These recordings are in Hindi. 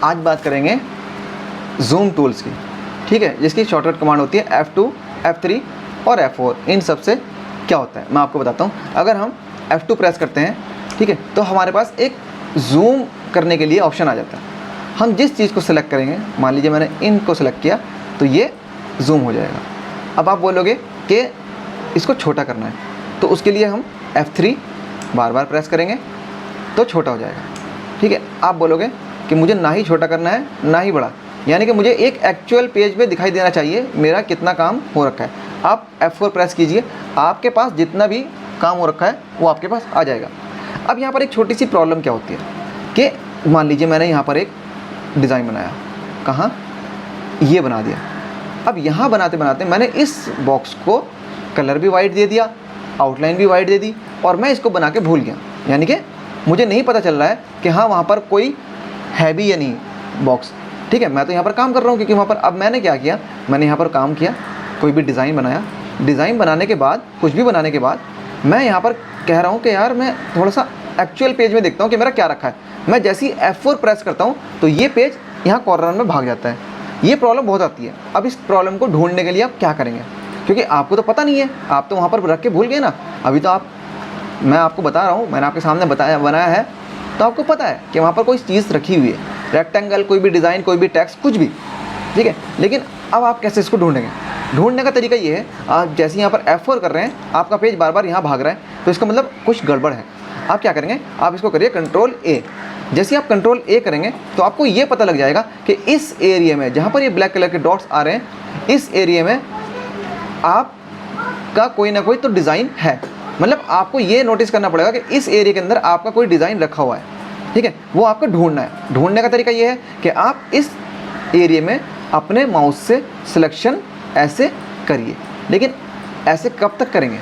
आज बात करेंगे जूम टूल्स की, ठीक है, जिसकी शॉर्टकट कमांड होती है F2, F3 और F4। इन सब से क्या होता है मैं आपको बताता हूँ। अगर हम F2 प्रेस करते हैं, ठीक है, तो हमारे पास एक जूम करने के लिए ऑप्शन आ जाता है। हम जिस चीज़ को सिलेक्ट करेंगे, मान लीजिए मैंने इनको सिलेक्ट किया तो ये जूम हो जाएगा। अब आप बोलोगे कि इसको छोटा करना है, तो उसके लिए हम F3 बार बार प्रेस करेंगे तो छोटा हो जाएगा, ठीक है। आप बोलोगे कि मुझे ना ही छोटा करना है ना ही बड़ा, यानी कि मुझे एक एक्चुअल पेज पे दिखाई देना चाहिए मेरा कितना काम हो रखा है। आप F4 प्रेस कीजिए, आपके पास जितना भी काम हो रखा है वो आपके पास आ जाएगा। अब यहाँ पर एक छोटी सी प्रॉब्लम क्या होती है कि मान लीजिए मैंने यहाँ पर एक डिज़ाइन बनाया, कहाँ, ये बना दिया। अब यहाँ बनाते बनाते मैंने इस बॉक्स को कलर भी वाइट दे दिया, आउटलाइन भी वाइट दे दी, और मैं इसको बना के भूल गया। यानी कि मुझे नहीं पता चल रहा है कि हाँ वहाँ पर कोई है भी या नहीं बॉक्स, ठीक है। मैं तो यहाँ पर काम कर रहा हूँ क्योंकि वहाँ पर, अब मैंने क्या किया, मैंने यहाँ पर काम किया, कोई भी डिज़ाइन बनाया। डिज़ाइन बनाने के बाद, कुछ भी बनाने के बाद, मैं यहाँ पर कह रहा हूँ कि यार मैं थोड़ा सा एक्चुअल पेज में देखता हूँ कि मेरा क्या रखा है। मैं जैसे ही F4 प्रेस करता हूँ तो ये पेज यहाँ कॉर्नर में भाग जाता है। ये प्रॉब्लम बहुत आती है। अब इस प्रॉब्लम को ढूंढने के लिए आप क्या करेंगे, क्योंकि आपको तो पता नहीं है, आप तो वहाँ पर रख के भूल गए ना। अभी तो मैं आपको बता रहा हूँ, मैंने आपके सामने बनाया है तो आपको पता है कि वहाँ पर कोई चीज़ रखी हुई है, रेक्टेंगल, कोई भी डिज़ाइन, कोई भी टेक्स्ट, कुछ भी, ठीक है। लेकिन अब आप कैसे इसको ढूंढेंगे? ढूंढने का तरीका ये है, आप जैसे यहाँ पर F4 कर रहे हैं, आपका पेज बार बार यहाँ भाग रहा है, तो इसका मतलब कुछ गड़बड़ है। आप क्या करेंगे, आप इसको करिए Ctrl+A। जैसे आप Ctrl+A करेंगे तो आपको ये पता लग जाएगा कि इस एरिया में जहाँ पर ये ब्लैक कलर के डॉट्स आ रहे हैं, इस एरिया में आपका कोई ना कोई तो डिज़ाइन है। मतलब आपको ये नोटिस करना पड़ेगा कि इस एरिया के अंदर आपका कोई डिज़ाइन रखा हुआ है, ठीक है। वो आपको ढूंढना है। ढूंढने का तरीका ये है कि आप इस एरिया में अपने माउस से सिलेक्शन ऐसे करिए। लेकिन ऐसे कब तक करेंगे,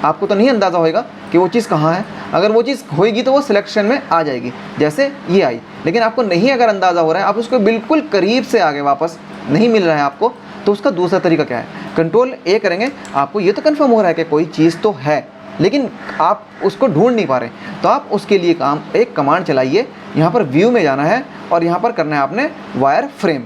आपको तो नहीं अंदाज़ा होएगा कि वो चीज़ कहाँ है। अगर वो चीज़ होएगी तो वो सिलेक्शन में आ जाएगी, जैसे ये आई। लेकिन आपको नहीं अगर अंदाज़ा हो रहा है, आप उसको बिल्कुल करीब से आगे वापस नहीं मिल रहा है आपको, तो उसका दूसरा तरीका क्या है, Ctrl+A करेंगे। आपको ये तो कन्फर्म हो रहा है कि कोई चीज़ तो है, लेकिन आप उसको ढूंढ नहीं पा रहे, तो आप उसके लिए एक कमांड चलाइए। यहाँ पर व्यू में जाना है और यहाँ पर करना है आपने वायर फ्रेम।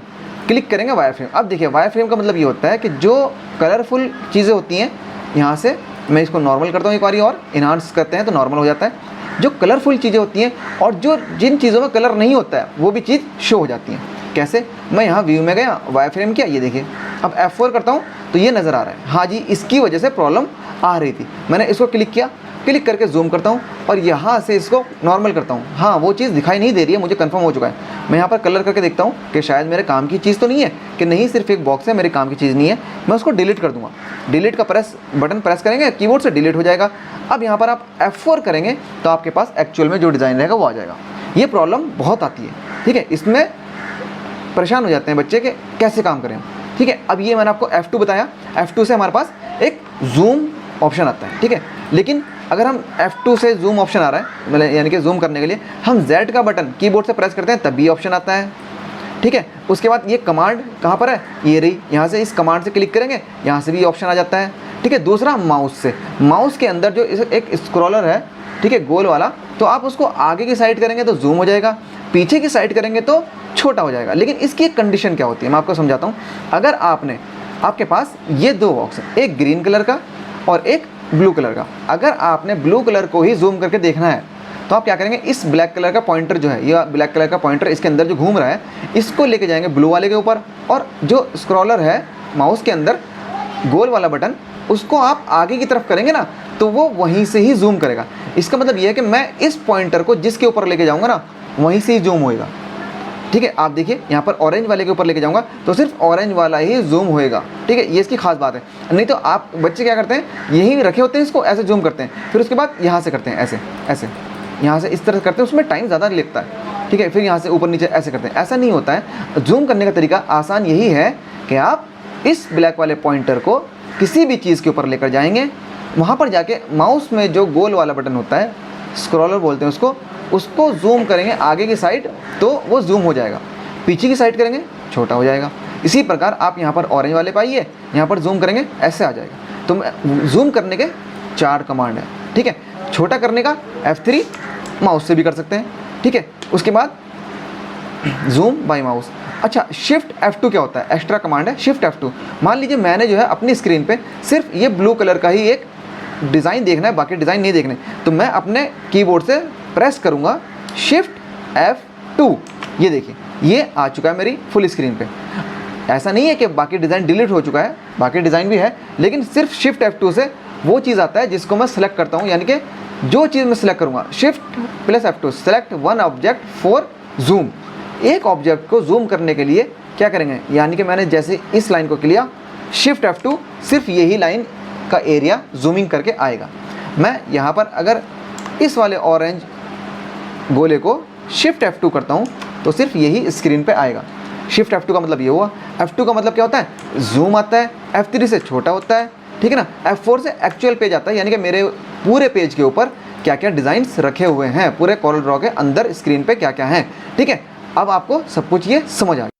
क्लिक करेंगे वायर फ्रेम। अब देखिए वायर फ्रेम का मतलब ये होता है कि जो कलरफुल चीज़ें होती हैं, यहाँ से मैं इसको नॉर्मल करता हूँ एक बारी और, इन्हांस करते हैं तो नॉर्मल हो जाता है। जो कलरफुल चीज़ें होती हैं और जिन चीज़ों में कलर नहीं होता है वो भी चीज़ शो हो जाती हैं। कैसे? मैं यहाँ व्यू में गया, वायर फ्रेम किया, ये देखिए। अब F4 करता हूँ तो ये नज़र आ रहा है, हाँ जी, इसकी वजह से प्रॉब्लम आ रही थी। मैंने इसको क्लिक किया, क्लिक करके जूम करता हूँ और यहाँ से इसको नॉर्मल करता हूँ। हाँ, वो चीज़ दिखाई नहीं दे रही है, मुझे कंफर्म हो चुका है। मैं यहाँ पर कलर करके देखता हूँ कि शायद मेरे काम की चीज़ तो नहीं है, कि नहीं सिर्फ एक बॉक्स है, मेरे काम की चीज़ नहीं है। मैं उसको डिलीट कर दूँगा। डिलीट का बटन प्रेस करेंगे, कीबोर्ड से डिलीट हो जाएगा। अब यहाँ पर आप F4 करेंगे तो आपके पास एक्चुअल में जो डिज़ाइन रहेगा वो आ जाएगा। ये प्रॉब्लम बहुत आती है, ठीक है। इसमें परेशान हो जाते हैं बच्चे कि कैसे काम करें, ठीक है। अब ये मैंने आपको F2 बताया। F2 से हमारे पास एक जूम ऑप्शन आता है, ठीक है। लेकिन अगर हम F2 से जूम ऑप्शन आ रहा है, मतलब यानी कि जूम करने के लिए हम Z का बटन कीबोर्ड से प्रेस करते हैं तब भी ऑप्शन आता है, ठीक है। उसके बाद ये कमांड कहाँ पर है, ये रही, यहाँ से इस कमांड से क्लिक करेंगे, यहाँ से भी ऑप्शन आ जाता है, ठीक है। दूसरा माउस से, माउस के अंदर जो एक स्क्रॉलर है, ठीक है, गोल वाला, तो आप उसको आगे की साइड करेंगे तो जूम हो जाएगा, पीछे की साइड करेंगे तो छोटा हो जाएगा। लेकिन इसकी एक कंडीशन क्या होती है, मैं आपको समझाता हूँ। अगर आपके पास ये दो बॉक्स है, एक ग्रीन कलर का और एक ब्लू कलर का, अगर आपने ब्लू कलर को ही जूम करके देखना है तो आप क्या करेंगे, इस ब्लैक कलर का पॉइंटर जो है, ये ब्लैक कलर का पॉइंटर इसके अंदर जो घूम रहा है, इसको लेके जाएंगे ब्लू वाले के ऊपर, और जो स्क्रॉलर है माउस के अंदर गोल वाला बटन, उसको आप आगे की तरफ करेंगे ना तो वो वहीं से ही जूम करेगा। इसका मतलब ये है कि मैं इस पॉइंटर को जिसके ऊपर लेके जाऊँगा ना, वहीं से ही जूम होएगा, ठीक है। आप देखिए यहाँ पर ऑरेंज वाले के ऊपर लेके जाऊंगा तो सिर्फ ऑरेंज वाला ही जूम होएगा, ठीक है। ये इसकी खास बात है। नहीं तो आप बच्चे क्या करते हैं, यही रखे होते हैं, इसको ऐसे जूम करते हैं, फिर उसके बाद यहाँ से करते हैं ऐसे ऐसे, यहाँ से इस तरह करते हैं, उसमें टाइम ज़्यादा लगता है, ठीक है। फिर यहाँ से ऊपर नीचे ऐसे करते हैं, ऐसा नहीं होता है। जूम करने का तरीका आसान यही है कि आप इस ब्लैक वाले पॉइंटर को किसी भी चीज़ के ऊपर लेकर जाएंगे, वहाँ पर जाके माउस में जो गोल वाला बटन होता है, स्क्रॉलर बोलते हैं उसको जूम करेंगे आगे की साइड तो वो जूम हो जाएगा, पीछे की साइड करेंगे छोटा हो जाएगा। इसी प्रकार आप यहाँ पर ऑरेंज वाले पाइए, यहाँ पर जूम करेंगे ऐसे आ जाएगा। तो जूम करने के 4 कमांड है, ठीक है। छोटा करने का F3 माउस से भी कर सकते हैं, ठीक है। उसके बाद जूम बाई माउस। अच्छा, शिफ्ट F2 क्या होता है? एक्स्ट्रा कमांड है शिफ्ट F2। मान लीजिए मैंने जो है अपनी स्क्रीन पे सिर्फ ये ब्लू कलर का ही एक डिज़ाइन देखना है, बाकी डिज़ाइन नहीं देखने, तो मैं अपने कीबोर्ड से प्रेस करूँगा शिफ्ट F2। ये देखिए ये आ चुका है मेरी फुल स्क्रीन पे। ऐसा नहीं है कि बाकी डिज़ाइन डिलीट हो चुका है, बाकी डिज़ाइन भी है, लेकिन सिर्फ शिफ्ट F2 से वो चीज़ आता है जिसको मैं सेलेक्ट करता हूँ। यानी कि जो चीज़ मैं सेलेक्ट करूँगा, shift plus F2, select one object for zoom. एक ऑब्जेक्ट को जूम करने के लिए क्या करेंगे, यानी कि मैंने जैसे इस लाइन को किया शिफ्ट F2, सिर्फ यही लाइन का एरिया जूमिंग करके आएगा। मैं यहाँ पर अगर इस वाले ऑरेंज गोले को शिफ्ट F2 करता हूँ तो सिर्फ यही स्क्रीन पे आएगा। शिफ्ट F2 का मतलब ये हुआ। F2 का मतलब क्या होता है? जूम आता है, F3 से छोटा होता है, ठीक है ना। F4 से एक्चुअल पेज आता है, यानी कि मेरे पूरे पेज के ऊपर क्या क्या डिज़ाइंस रखे हुए हैं, पूरे कॉर्ल ड्रॉ के अंदर स्क्रीन पे क्या क्या हैं, ठीक है। अब आपको सब कुछ ये समझ आ गया।